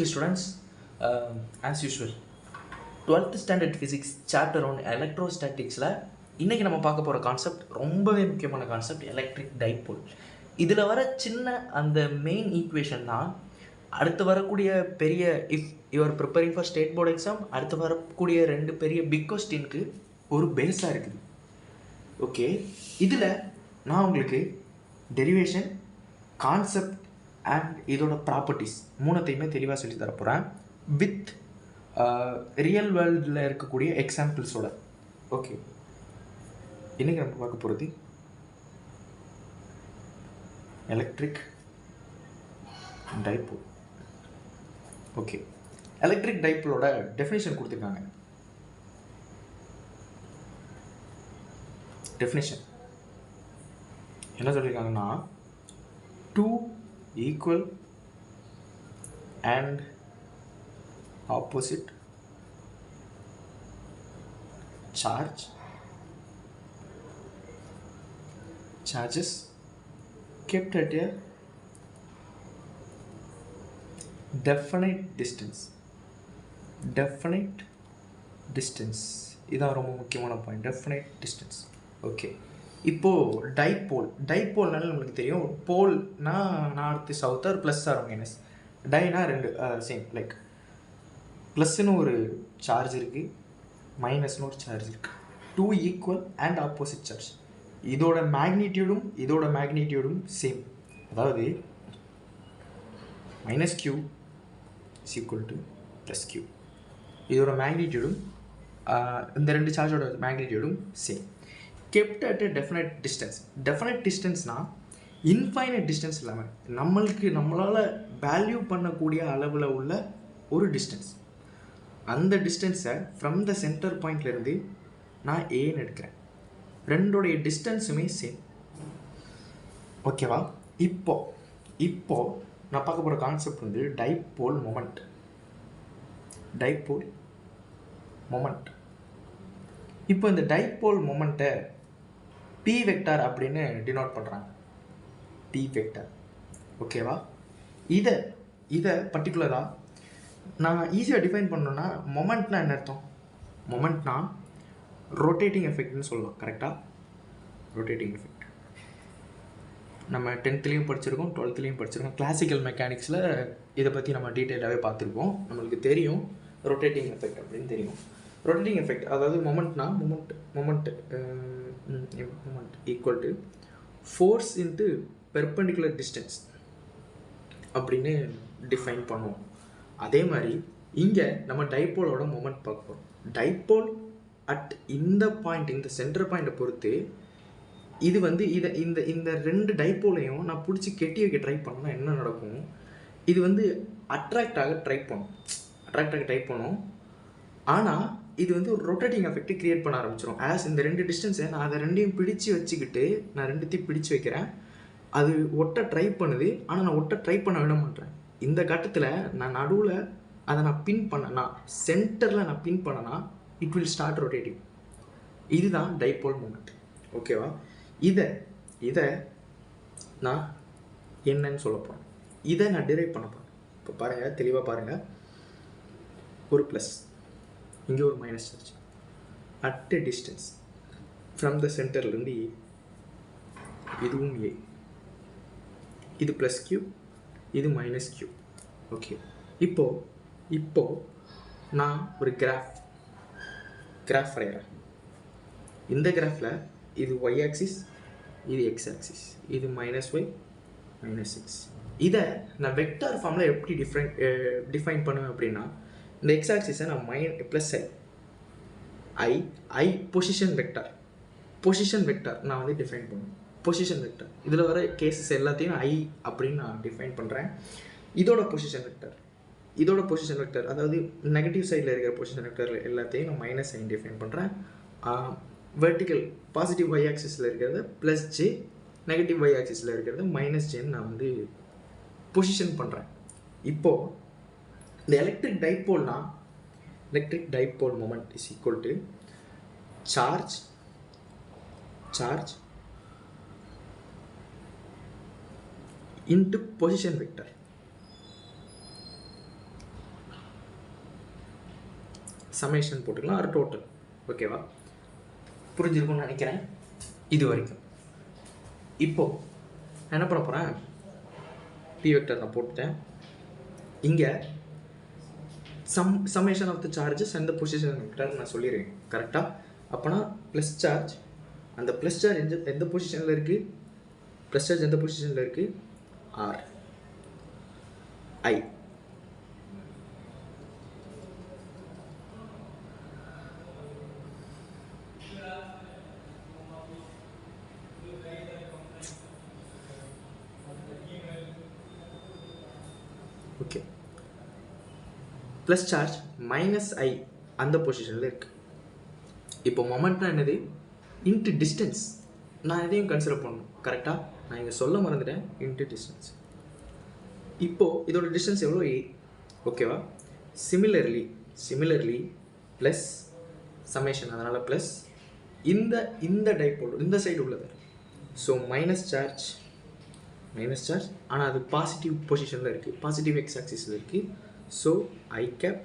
Okay, students, as usual, 12th standard physics chapter on electrostaticsல இன்றைக்கி நம்ம பார்க்க போகிற கான்செப்ட் ரொம்பவே முக்கியமான கான்செப்ட் எலக்ட்ரிக் டைபோல். இதில் வர சின்ன அந்த மெயின் ஈக்குவேஷன் தான் அடுத்து வரக்கூடிய பெரிய if you are preparing for state board exam அடுத்து வரக்கூடிய ரெண்டு பெரிய பிக் கொஸ்டினுக்கு ஒரு பேஸாக இருக்குது. ஓகே, இதில் நான் உங்களுக்கு டெரிவேஷன், கான்செப்ட் அண்ட் இதோட ப்ராப்பர்ட்டிஸ் மூணுத்தையுமே தெளிவாக சொல்லி தரப்போகிறேன் வித் ரியல் வேர்ல்டில் இருக்கக்கூடிய எக்ஸாம்பிள்ஸோட. ஓகே, இன்றைக்கி நம்ம பார்க்க போகிறது எலக்ட்ரிக் டைபோல். ஓகே, எலக்ட்ரிக் டைபோலோட டெஃபினேஷன் கொடுத்துருக்காங்க. டெஃபினேஷன் என்ன சொல்லியிருக்காங்கன்னா, two equal and opposite charges kept at a definite distance. இதான் ரொம்ப முக்கியமான பாயிண்ட், டெஃபினைட் டிஸ்டன்ஸ். ஓகே, இப்போது டைபோல்னால நம்மளுக்கு தெரியும், போல்னா north south or plus or minus, டைனா ரெண்டு சேம், லைக் ப்ளஸ்ன்னு ஒரு சார்ஜ் இருக்குது, மைனஸ்னு ஒரு சார்ஜ் இருக்குது, two equal and opposite charge. இதோட மேக்னிடியூடும் சேம். அதாவது minus Q is equal to plus Q. இதோட மேக்னிடியூடும் இந்த ரெண்டு சார்ஜோட மேக்னிடியூடும் same. kept at a definite distance. definite டிஸ்டன்ஸ்னால் இன்ஃபைனைட் டிஸ்டன்ஸ் இல்லாமல் நம்மளால் வேல்யூ பண்ணக்கூடிய அளவில் உள்ள ஒரு டிஸ்டன்ஸ். அந்த டிஸ்டன்ஸை ஃப்ரம் த சென்டர் பாயிண்ட்லேருந்து நான் ஏன்னு எடுக்கிறேன். ரெண்டோடைய டிஸ்டன்ஸுமே சேம். ஓகேவா? இப்போது நான் பார்க்க போகிற கான்செப்ட் வந்து டைபோல் மொமெண்ட். இப்போ இந்த டைபோல் மொமெண்ட்டை பி வெக்டார் அப்படின்னு டினோட் பண்ணுறாங்க. P vector. ஓகேவா? இதை பர்டிகுலராக நான் ஈஸியாக டிஃபைன் பண்ணணுன்னா, மொமெண்ட்னா என்ன அர்த்தம்? மொமெண்ட்னா ரொட்டேட்டிங் எஃபெக்ட்னு சொல்லலாம். கரெக்டாக? ரொட்டேட்டிங் எஃபெக்ட் நம்ம 10th படிச்சிருக்கோம், 12th படிச்சிருக்கோம். கிளாசிக்கல் மெக்கானிக்ஸில் இதை பற்றி நம்ம டீட்டெயிலாகவே பார்த்துருக்கோம். நம்மளுக்கு தெரியும் ரொட்டேட்டிங் எஃபெக்ட் அப்படின்னு தெரியும். ரொட்டேட்டிங் எஃபெக்ட் அதாவது moment equal to force into perpendicular distance அப்படின்னு டிஃபைன் பண்ணுவோம். அதே மாதிரி இங்கே நம்ம டைபோலோட மொமெண்ட் பார்க்க போகிறோம். டைபோல் அட் இந்த பாயிண்ட், இந்த சென்டர் பாயிண்ட்டை பொறுத்து இது வந்து இந்த ரெண்டு டைபோலையும் நான் பிடிச்சி கெட்டி வைக்க ட்ரை பண்ணால் என்ன நடக்கும்? இது வந்து அட்ராக்ட் ஆக ட்ரை பண்ணும். ஆனால் இது வந்து ஒரு ரொட்டேட்டிங் எஃபெக்ட் கிரியேட் பண்ண ஆரம்பிச்சிடும். ஆஸ் இந்த ரெண்டு டிஸ்டன்ஸை நான் அதை ரெண்டையும் பிடிச்சி வச்சுக்கிட்டு நான் ரெண்டுத்தையும் பிடிச்சி வைக்கிறேன். அது ஒட்ட ட்ரை பண்ணுது, ஆனால் நான் ஒட்ட ட்ரை பண்ண விட மாட்டேன். இந்த கட்டத்தில் நான் நடுவில் அதை நான் சென்டரில் நான் பின் பண்ணனா இட் வில் ஸ்டார்ட் ரொட்டேட்டிங். இதுதான் டைபோல் மூமெண்ட். ஓகேவா? இதை நான் என்னன்னு சொல்ல போகிறேன். இதை நான் டிரைவ் பண்ண போகிறேன். இப்போ பாருங்கள், தெளிவாக பாருங்கள். ஒரு ப்ளஸ், இங்கே ஒரு minus charge at a distance from the சென்டர்லேருந்து ஏ. இதுவும் ஏ. இது ப்ளஸ் கியூ, இது மைனஸ் கியூ. ஓகே, இப்போது நான் ஒரு கிராஃப் வரைகிறேன். இந்த கிராஃபில் இது ஒய் ஆக்சிஸ், இது எக்ஸ் ஆக்சிஸ், இது -y -x. இதை நான் வெக்டார் ஃபார்மில் எப்படி டிஃபைன் பண்ணுவேன் அப்படின்னா, இந்த எக்ஸ் ஆக்சிஸை நான் ப்ளஸ் ஐ பொசிஷன் வெக்டார் நான் வந்து டிஃபைன் பண்ணுவேன். பொசிஷன் வெக்டார் இதில் வர கேசஸ் எல்லாத்தையும் ஐ அப்படின்னு நான் டிஃபைன் பண்ணுறேன். இதோட பொசிஷன் வெக்டார் அதாவது நெகட்டிவ் சைடில் இருக்கிற பொசிஷன் வெக்டார் எல்லாத்தையும் நான் மைனஸ் ஐ டிஃபைன் பண்ணுறேன். வெர்டிக்கல் பாசிட்டிவ் ஒய் ஆக்சிஸில் இருக்கிறத ப்ளஸ் ஜே, நெகட்டிவ் ஒய் ஆக்சிஸில் இருக்கிறத மைனஸ் ஜேன்னு நான் வந்து பொசிஷன் பண்ணுறேன். இப்போது இந்த electric dipole moment is equal to charge into position vector. Summation போட்டுக்கலாம் ஆர் டோட்டல். ஓகேவா? புரிஞ்சிருக்கும்னு நினைக்கிறேன் இது வரைக்கும். இப்போது என்ன பண்ண போகிறேன், பி வெக்டர் நான் போட்டுட்டேன். இங்கே summation of the charges and the position vector நான் சொல்லிடுறேன் கரெக்டாக. அப்போனா ப்ளஸ் சார்ஜ், அந்த ப்ளஸ் சார்ஜ் எந்த பொசிஷனில் இருக்குது, ப்ளஸ் சார்ஜ் எந்த பொசிஷனில் இருக்குது, r i. Okay, plus charge minus i அந்த பொசிஷனில் இருக்குது. இப்போ மொமெண்ட்னா என்னது, இன்ட்டு டிஸ்டன்ஸ். நான் எதையும் கன்சிடர் பண்ணணும் கரெக்டாக, நான் இங்கே சொல்ல மறந்துட்டேன், இன்ட்டு டிஸ்டன்ஸ். இப்போது இதோட டிஸ்டன்ஸ் எவ்வளோ, ஏ. ஓகேவா? சிமிலர்லி ப்ளஸ் சமேஷன், அதனால் ப்ளஸ் இந்த டைப்போல் இந்த சைடு உள்ளது. ஸோ மைனஸ் சார்ஜ், ஆனால் அது பாசிட்டிவ் பொசிஷனில் இருக்குது, பாசிட்டிவ் எக்ஸ் ஆக்சிஸில் இருக்குது. ஸோ ஐ கேப்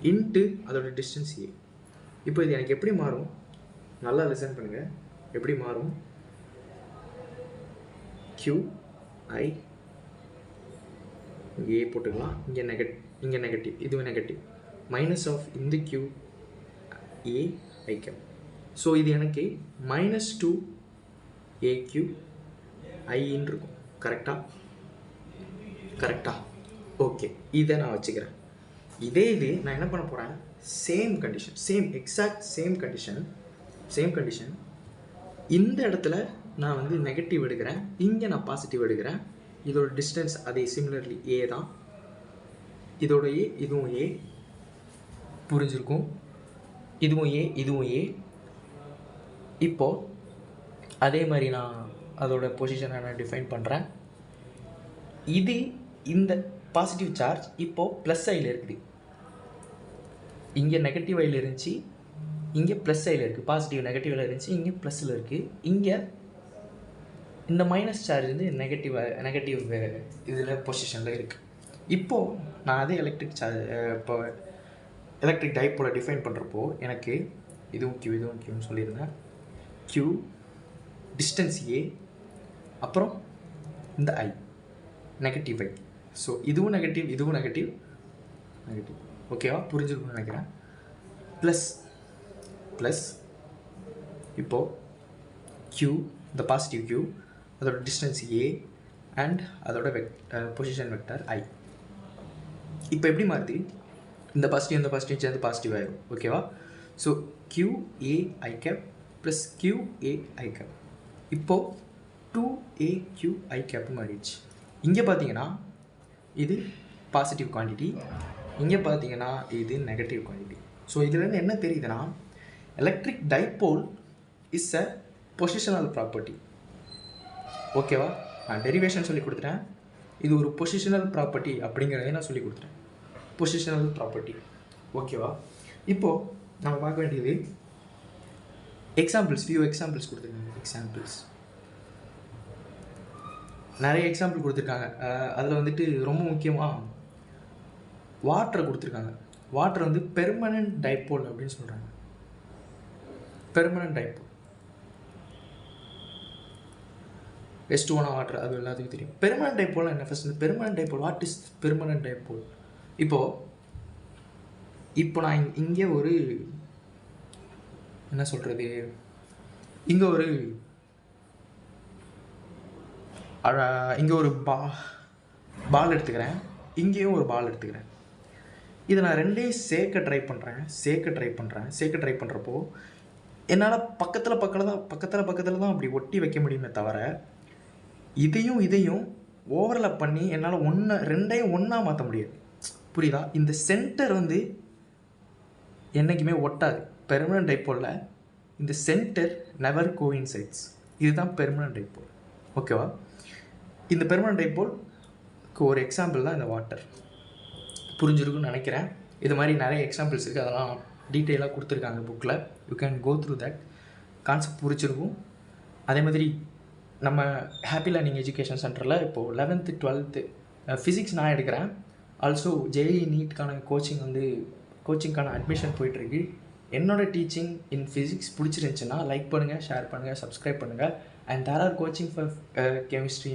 இன்ட்டு அதோட டிஸ்டன்ஸ் ஏ. இப்போ இது எனக்கு எப்படி மாறும், நல்லா லிசன் பண்ணுங்கள், எப்படி மாறும், q i ஏ போட்டுக்கலாம், இங்கே நெகட்டிவ், இதுவும் நெகட்டிவ், மைனஸ் ஆஃப் இந்த q a i cap. So இது எனக்கு -2 aq iன்னு இருக்கும் கரெக்டாக. ஓகே, இதை நான் வச்சுக்கிறேன். இதே இது நான் என்ன பண்ண போகிறேன், சேம் கண்டிஷன் இந்த இடத்துல நான் வந்து நெகட்டிவ் எடுக்கிறேன், இங்கே நான் பாசிட்டிவ் எடுக்கிறேன். இதோட டிஸ்டன்ஸ் அதே சிமிலர்லி ஏ தான், இதோட ஏ, இதுவும் ஏ, புரிஞ்சிருக்கும், இதுவும் ஏ. இப்போது அதே மாதிரி நான் அதோட பொசிஷனை நான் டிஃபைன் பண்ணுறேன். இது இந்த பாசிட்டிவ் சார்ஜ் இப்போது ப்ளஸ் ஐயில் இருக்குது, இங்கே நெகட்டிவ் ஐயில் இருந்துச்சு, இங்கே ப்ளஸ் ஐயில் இருக்குது, பாசிட்டிவ் நெகட்டிவில் இருந்துச்சு, இங்கே ப்ளஸில் இருக்குது. இங்கே இந்த மைனஸ் சார்ஜ் வந்து நெகட்டிவ் இதில் பொசிஷனில் இருக்குது. இப்போது நான் அதே இப்போ எலக்ட்ரிக் டைப்போல டிஃபைன் பண்ணுறப்போ எனக்கு இதுவும் க்யூன்னு சொல்லியிருந்தேன். க்யூ, டிஸ்டன்ஸ் ஏ, அப்புறம் இந்த ஐ, நெகட்டிவ் ஐ. ஸோ இதுவும் நெகட்டிவ். ஓகேவா? புரிஞ்சிருக்கும்னு நினைக்கிறேன். ப்ளஸ் இப்போது க்யூ, இந்த பாசிட்டிவ் க்யூ, அதோட டிஸ்டன்ஸ் ஏ அண்ட் அதோட பொசிஷன் வெக்டர் ஐ. இப்போ எப்படி மாறுது, இந்த பாசிட்டிவ் சேர்ந்து பாசிட்டிவ் ஆயிடும். ஓகேவா? ஸோ க்யூ ஏ ஐ கேப் ப்ளஸ் க்யூ ஏ ஐ கேப். இப்போது 2aq i கேப் மாறிடுச்சு. இங்கே பார்த்தீங்கன்னா இது பாசிட்டிவ் குவான்டிட்டி, இங்கே பார்த்தீங்கன்னா இது நெகட்டிவ் குவான்டிட்டி. ஸோ இதுலேருந்து என்ன தெரியுதுன்னா, electric dipole is a positional property. ஓகேவா? நான் டெரிவேஷன் சொல்லி கொடுத்துட்டேன், இது ஒரு பொசிஷனல் ப்ராப்பர்ட்டி அப்படிங்கிறத நான் சொல்லி கொடுத்துட்டேன், பொசிஷனல் ப்ராப்பர்ட்டி. ஓகேவா? இப்போது நம்ம பார்க்க வேண்டியது ஃபியூ எக்ஸாம்பிள்ஸ் கொடுத்துருக்காங்க. நிறைய எக்ஸாம்பிள் கொடுத்துருக்காங்க. அதில் வந்துட்டு ரொம்ப முக்கியமாக வாட்டரை கொடுத்துருக்காங்க. வாட்டர் வந்து பெர்மனன்ட் டைப்போல் அப்படின்னு சொல்கிறாங்க. பெர்மனன்ட் டைப்போல், H2O வாட்டர், அது எல்லாத்துக்கும் தெரியும். பெர்மனன்ட் டைப்போல் என்ன, first permanent dipole, what is permanent dipole? இப்போ நான் இங்கே ஒரு என்ன சொல்கிறது, இங்கே ஒரு பால் எடுத்துக்கிறேன், இங்கேயும் ஒரு பால் எடுத்துக்கிறேன். இதை நான் ரெண்டையும் சேர்க்க ட்ரை பண்ணுறப்போ என்னால் பக்கத்தில் தான் அப்படி ஒட்டி வைக்க முடியுமே தவிர, இதையும் ஓவர்லாப் பண்ணி என்னால் ரெண்டையும் ஒன்றா மாற்ற முடியாது. புரியுதா? இந்த சென்டர் வந்து என்றைக்குமே ஒட்டாது. பெர்மனன்ட் டைப்போலில் இந்த சென்டர் நெவர் கோயின்சைட்ஸ். இதுதான் பெர்மனன்ட் டைப்போல். ஓகேவா? இந்த பெர்மனன்ட் டைப்போலுக்கு ஒரு எக்ஸாம்பிள் தான் இந்த வாட்டர். புரிஞ்சிருக்குன்னு நினைக்கிறேன். இது மாதிரி நிறைய எக்ஸாம்பிள்ஸ் இருக்குது, அதெல்லாம் டீட்டெயிலாக கொடுத்துருக்காங்க புக்கில். You can go through that. Concept புரிச்சிருக்கும். அதே மாதிரி நம்ம ஹாப்பி லேர்னிங் எஜுகேஷன் சென்டரில் இப்போது 11th 12th ஃபிசிக்ஸ் நான் எடுக்கிறேன். ஆல்சோ JEE நீட்கான கோச்சிங் வந்து கோச்சிங்க்கான அட்மிஷன் போயிட்டுருக்கு. என்னோட டீச்சிங் இன் ஃபிசிக்ஸ் பிடிச்சிருந்துச்சுன்னா லைக் பண்ணுங்கள், ஷேர் பண்ணுங்கள், சப்ஸ்கிரைப் பண்ணுங்கள். And there are coaching for chemistry